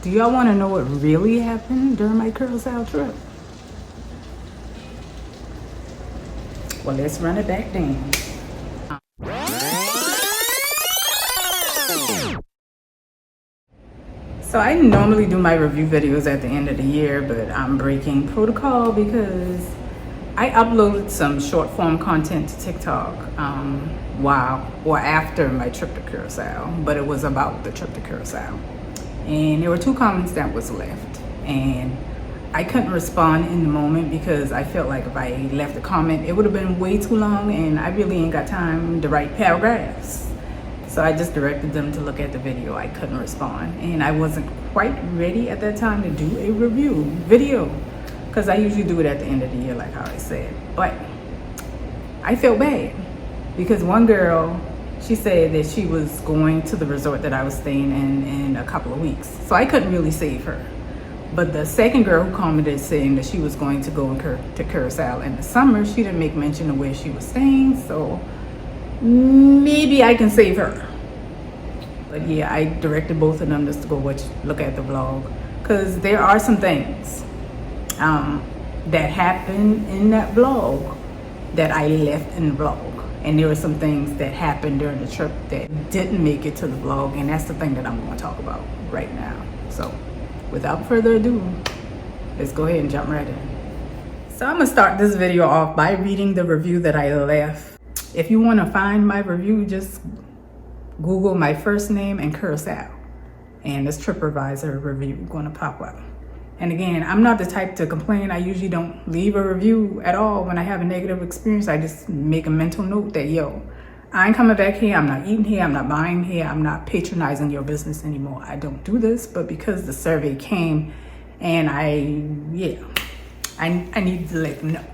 Do y'all want to know what really happened during my Curaçao trip? Well, let's run it back then. So I normally do my review videos at the end of the year, but I'm breaking protocol because I uploaded some short form content to TikTok while or after my trip to Curacao, but it was about the trip to Curacao. And there were 2 comments that was left, and I couldn't respond in the moment because I felt like if I left a comment, it would have been way too long and I really ain't got time to write paragraphs. So I just directed them to look at the video. I couldn't respond, and I wasn't quite ready at that time to do a review video because I usually do it at the end of the year, like how I said. But I felt bad because one girl, she said that she was going to the resort that I was staying in a couple of weeks. So I couldn't really save her. But the second girl who commented saying that she was going to go to Curacao in the summer, she didn't make mention of where she was staying. So maybe I can save her. But yeah, I directed both of them just to go look at the vlog, because there are some things that happened in that vlog that I left in the vlog, and there were some things that happened during the trip that didn't make it to the vlog, and that's the thing that I'm going to talk about right now. So without further ado, let's go ahead and jump right in. So I'm gonna start this video off by reading the review that I left. If you want to find my review, just Google my first name and Curacao, and this TripAdvisor review going to pop up. And again, I'm not the type to complain. I usually don't leave a review at all when I have a negative experience. I just make a mental note that, yo, I ain't coming back here. I'm not eating here. I'm not buying here. I'm not patronizing your business anymore. I don't do this. But because the survey came, and I need to let them know.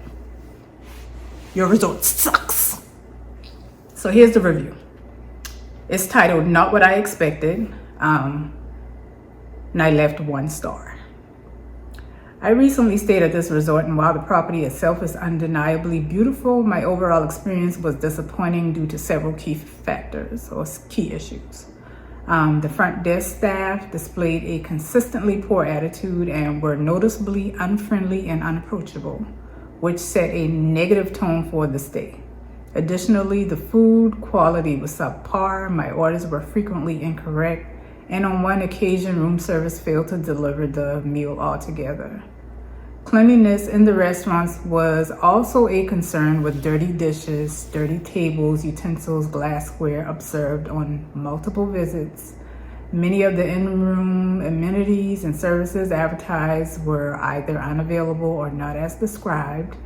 Your resort sucks. So here's the review. It's titled Not What I Expected, and I left 1 star. I recently stayed at this resort, and while the property itself is undeniably beautiful, my overall experience was disappointing due to several key factors or key issues. The front desk staff displayed a consistently poor attitude and were noticeably unfriendly and unapproachable, which set a negative tone for the stay. Additionally, the food quality was subpar, my orders were frequently incorrect, and on one occasion, room service failed to deliver the meal altogether. Cleanliness in the restaurants was also a concern, with dirty dishes, dirty tables, utensils, glassware observed on multiple visits. Many of the in-room amenities and services advertised were either unavailable or not as described.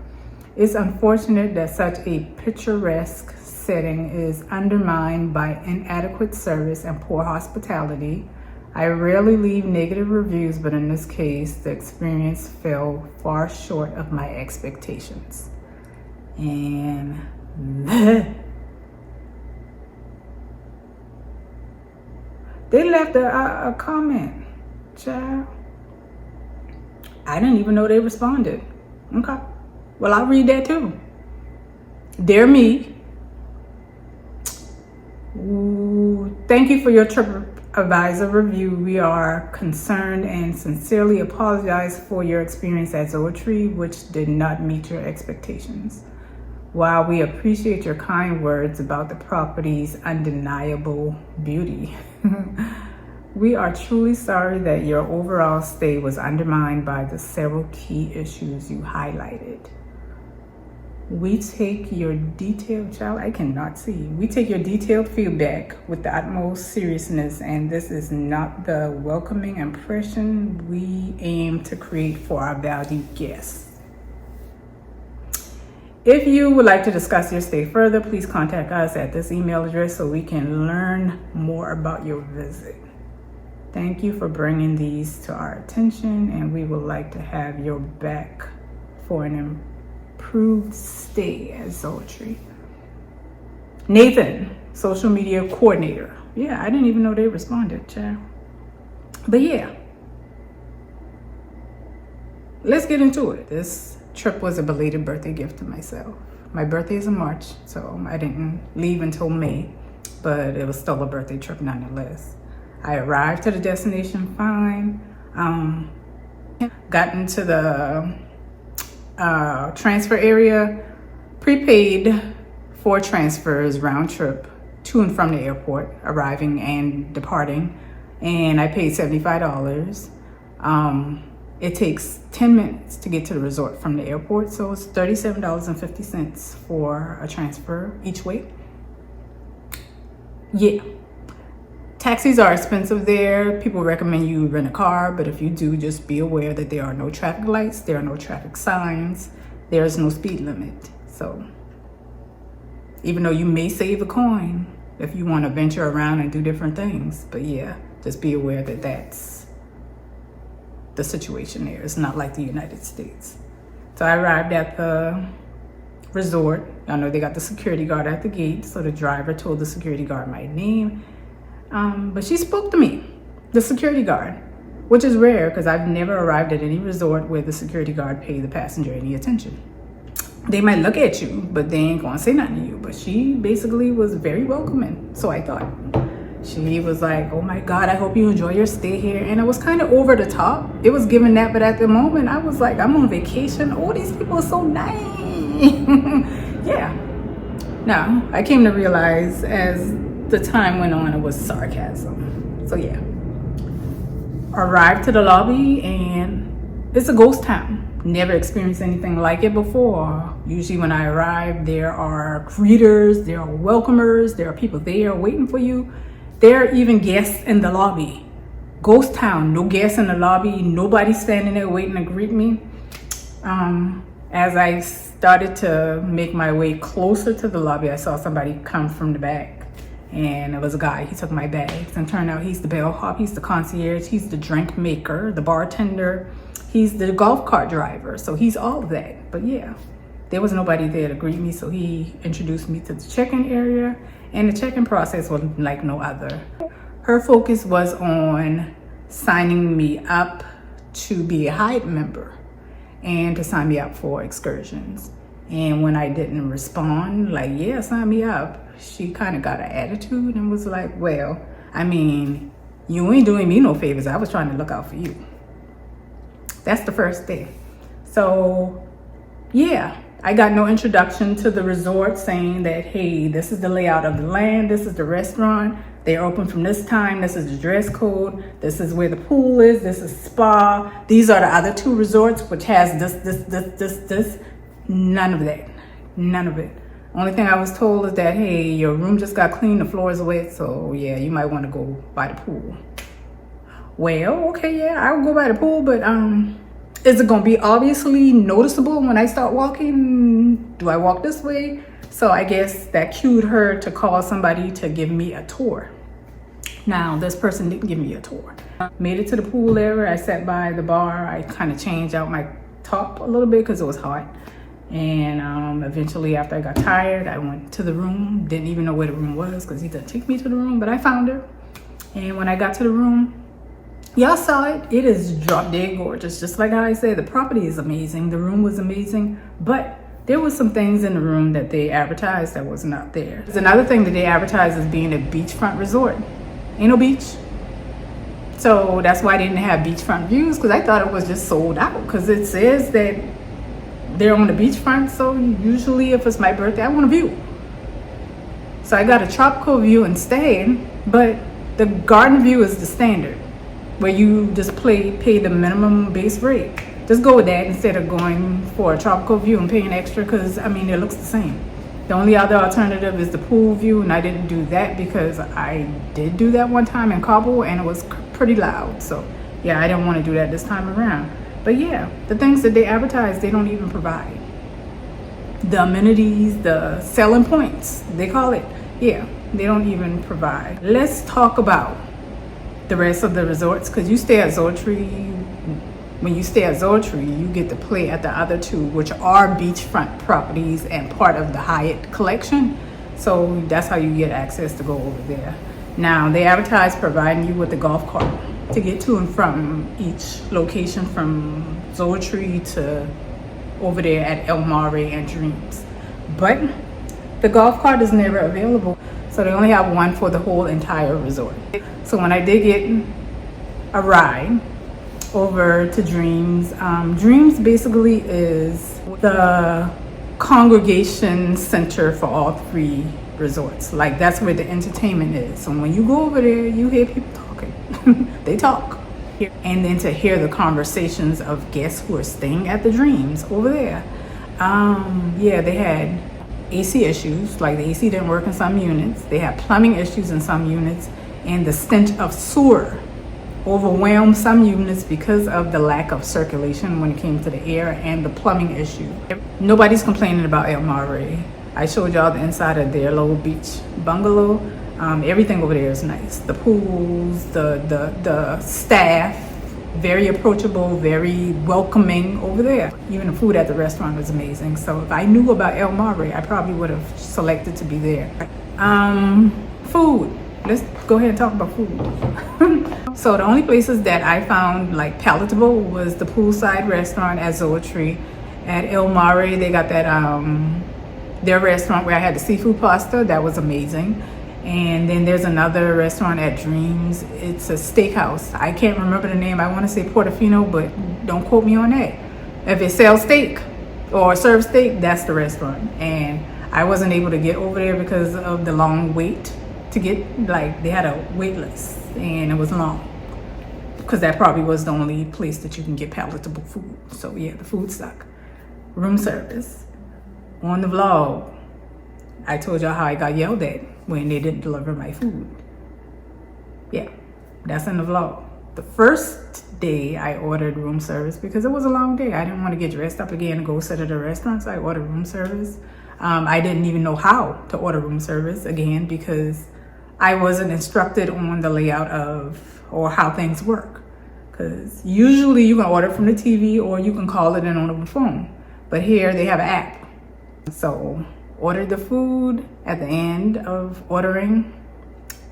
It's unfortunate that such a picturesque setting is undermined by inadequate service and poor hospitality. I rarely leave negative reviews, but in this case, the experience fell far short of my expectations. And they left a comment, child. I didn't even know they responded. Okay. Well, I'll read that too. Dear me, thank you for your TripAdvisor review. We are concerned and sincerely apologize for your experience at Zoëtry, which did not meet your expectations. While we appreciate your kind words about the property's undeniable beauty, we are truly sorry that your overall stay was undermined by the several key issues you highlighted. We take your detailed feedback with the utmost seriousness, and this is not the welcoming impression we aim to create for our valued guests. If you would like to discuss your stay further, please contact us at this email address so we can learn more about your visit. Thank you for bringing these to our attention, and we would like to have your back for an improved stay at Zoëtry. Nathan, social media coordinator. Yeah, I didn't even know they responded, child. But yeah, let's get into it. This trip was a belated birthday gift to myself. My birthday is in March, so I didn't leave until May, but it was still a birthday trip nonetheless. I arrived to the destination fine. Got into the transfer area, prepaid 4 transfers round trip to and from the airport, arriving and departing, and I paid $75. It takes 10 minutes to get to the resort from the airport, so it's $37.50 for a transfer each way. Yeah. Taxis are expensive there. People recommend you rent a car, but if you do, just be aware that there are no traffic lights, there are no traffic signs, there is no speed limit. So even though you may save a coin if you want to venture around and do different things, but yeah, just be aware that that's the situation there. It's not like the United States. So I arrived at the resort. Y'all know they got the security guard at the gate, so the driver told the security guard my name. But she spoke to me, the security guard, which is rare because I've never arrived at any resort where the security guard paid the passenger any attention. They might look at you, but they ain't gonna say nothing to you. But she basically was very welcoming, so I thought. She was like, oh my God, I hope you enjoy your stay here. And it was kind of over the top. It was given that, but at the moment I was like, I'm on vacation. Oh, these people are so nice. Yeah. Now, I came to realize as the time went on, it was sarcasm. So yeah. Arrived to the lobby and it's a ghost town. Never experienced anything like it before. Usually when I arrive, there are greeters, there are welcomers, there are people there waiting for you. There are even guests in the lobby. Ghost town, no guests in the lobby, nobody standing there waiting to greet me. As I started to make my way closer to the lobby, I saw somebody come from the back, and it was a guy. He took my bags, and turned out he's the bellhop, he's the concierge, he's the drink maker, the bartender, he's the golf cart driver. So he's all of that. But yeah, there was nobody there to greet me, so he introduced me to the check-in area, and the check-in process was like no other. Her focus was on signing me up to be a Hyatt member and to sign me up for Excursions. And when I didn't respond, like, yeah, sign me up, she kind of got an attitude and was like, well, I mean, you ain't doing me no favors. I was trying to look out for you. That's the first day. So yeah, I got no introduction to the resort saying that, hey, this is the layout of the land, this is the restaurant, they're open from this time, this is the dress code, this is where the pool is, this is spa, these are the other 2 resorts which has this. None of that. None of it. Only thing I was told is that, hey, your room just got cleaned, the floor is wet, so yeah, you might want to go by the pool. Well, okay, yeah, I'll go by the pool, but is it gonna be obviously noticeable when I start walking? Do I walk this way? So I guess that cued her to call somebody to give me a tour. Now, this person didn't give me a tour. Made it to the pool area. I sat by the bar. I kind of changed out my top a little bit because it was hot. And eventually, after I got tired, I went to the room. Didn't even know where the room was because he didn't take me to the room, but I found her. And when I got to the room, y'all saw it. It is drop dead gorgeous. Just like how I said, the property is amazing. The room was amazing, but there was some things in the room that they advertised that was not there. There's another thing that they advertised as being a beachfront resort. Ain't no beach. So that's why they didn't have beachfront views, because I thought it was just sold out, because it says that they're on the beachfront. So usually if it's my birthday, I want a view. So I got a tropical view instead, but the garden view is the standard, where you just pay the minimum base rate. Just go with that instead of going for a tropical view and paying extra, because I mean, it looks the same. The only other alternative is the pool view, and I didn't do that because I did do that one time in Kabul and it was pretty loud. So yeah, I didn't want to do that this time around. But yeah, the things that they advertise, they don't even provide. The amenities, the selling points, they call it. Yeah, they don't even provide. Let's talk about the rest of the resorts, because you stay at Zoëtry. When you stay at Zoëtry, you get to play at the other 2, which are beachfront properties and part of the Hyatt collection. So that's how you get access to go over there. Now, they advertise providing you with the golf cart to get to and from each location, from Zoëtry to over there at El Mare and Dreams. But the golf cart is never available. So they only have one for the whole entire resort. So when I did get a ride, over to Dreams. Dreams basically is the congregation center for all three resorts. Like, that's where the entertainment is. So when you go over there, you hear people talking. They talk. And then to hear the conversations of guests who are staying at the Dreams over there. Yeah, they had AC issues, like the AC didn't work in some units. They had plumbing issues in some units, and the stench of sewer overwhelmed some units because of the lack of circulation when it came to the air and the plumbing issue. Nobody's complaining about El Mare. I showed y'all the inside of their little beach bungalow. Everything over there is nice. The pools, the staff, very approachable, very welcoming over there. Even the food at the restaurant was amazing. So if I knew about El Mare, I probably would have selected to be there. Food. Let's go ahead and talk about food. So the only places that I found like palatable was the poolside restaurant at Zoëtry. At El Mare, they got that their restaurant where I had the seafood pasta. That was amazing. And then there's another restaurant at Dreams. It's a steakhouse. I can't remember the name. I want to say Portofino, but don't quote me on that. If it sells steak or serves steak, that's the restaurant. And I wasn't able to get over there because of the long wait to get, like, they had a wait list and it was long. Because that probably was the only place that you can get palatable food. So yeah, the food sucked. Room service. On the vlog, I told y'all how I got yelled at when they didn't deliver my food. Yeah, that's in the vlog. The first day I ordered room service because it was a long day. I didn't want to get dressed up again and go sit at a restaurant, so I ordered room service. I didn't even know how to order room service again because I wasn't instructed on the layout of or how things work. Because usually you can order from the TV or you can call it in on the phone. But here they have an app. So ordered the food. At the end of ordering,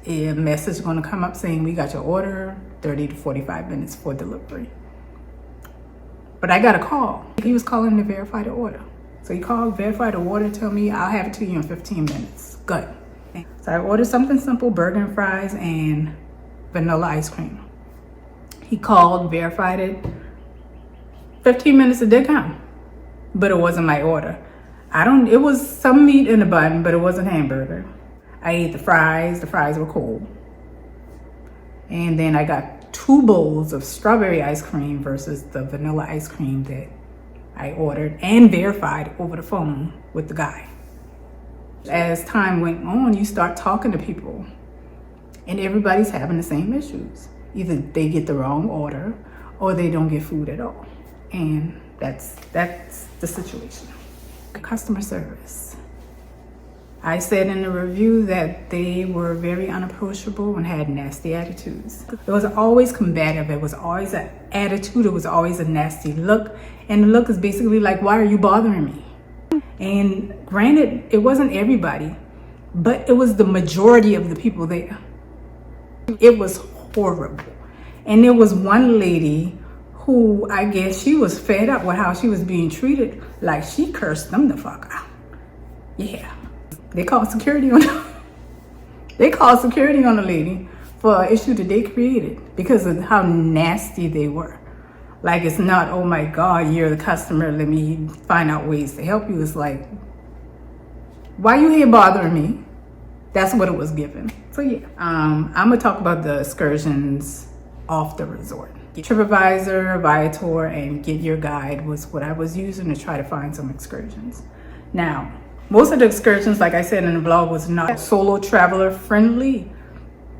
a message is going to come up saying we got your order, 30 to 45 minutes for delivery. But I got a call. He was calling to verify the order. So he called, verified the order, tell me I'll have it to you in 15 minutes. Good. So I ordered something simple, burger and fries and vanilla ice cream. He called, verified it. 15 minutes it did come, but it wasn't my order. It was some meat in the bun, but it wasn't hamburger. I ate the fries were cold. And then I got 2 bowls of strawberry ice cream versus the vanilla ice cream that I ordered and verified over the phone with the guy. As time went on, you start talking to people and everybody's having the same issues. Either they get the wrong order or they don't get food at all. And that's the situation. Customer service. I said in the review that they were very unapproachable and had nasty attitudes. It was always combative. It was always an attitude. It was always a nasty look. And the look is basically like, why are you bothering me? And granted, it wasn't everybody, but it was the majority of the people there. It was horrible. And there was one lady who, I guess she was fed up with how she was being treated. Like, she cursed them the fuck out. Yeah. They called security on the lady for an issue that they created because of how nasty they were. Like, it's not, oh my God, you're the customer, let me find out ways to help you. It's like, why you here bothering me? That's what it was given. So yeah, I'm gonna talk about the excursions off the resort. TripAdvisor, Viator, and Get Your Guide was what I was using to try to find some excursions. Now, most of the excursions, like I said in the vlog, was not solo traveler friendly.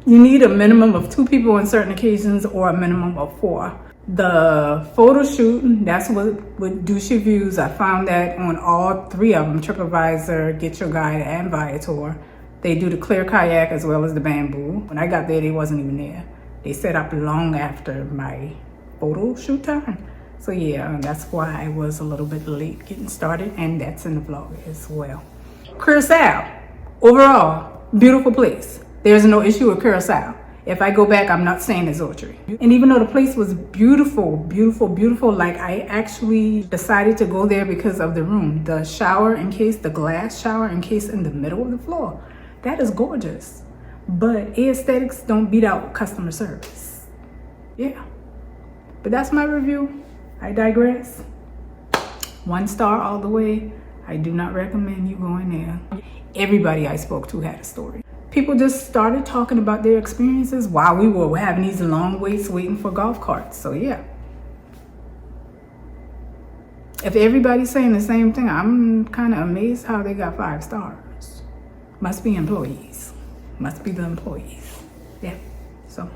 You need a minimum of 2 people on certain occasions or a minimum of 4. The photo shoot, that's what would do your views. I found that on all 3 of them, TripAdvisor, Get Your Guide, and Viator. They do the clear kayak as well as the bamboo. When I got there, they wasn't even there. They set up long after my photo shoot time. So yeah, that's why I was a little bit late getting started, and that's in the vlog as well. Curaçao, overall, beautiful place. There's no issue with Curaçao. If I go back, I'm not staying at Zoëtry. And even though the place was beautiful, beautiful, beautiful, like I actually decided to go there because of the room. The shower encased, the glass shower encased in the middle of the floor. That is gorgeous. But aesthetics don't beat out customer service. Yeah. But that's my review. I digress. 1 star all the way. I do not recommend you going there. Everybody I spoke to had a story. People just started talking about their experiences while we were having these long waits waiting for golf carts. So yeah. If everybody's saying the same thing, I'm kind of amazed how they got 5 stars. Must be employees. Must be the employees. Yeah. So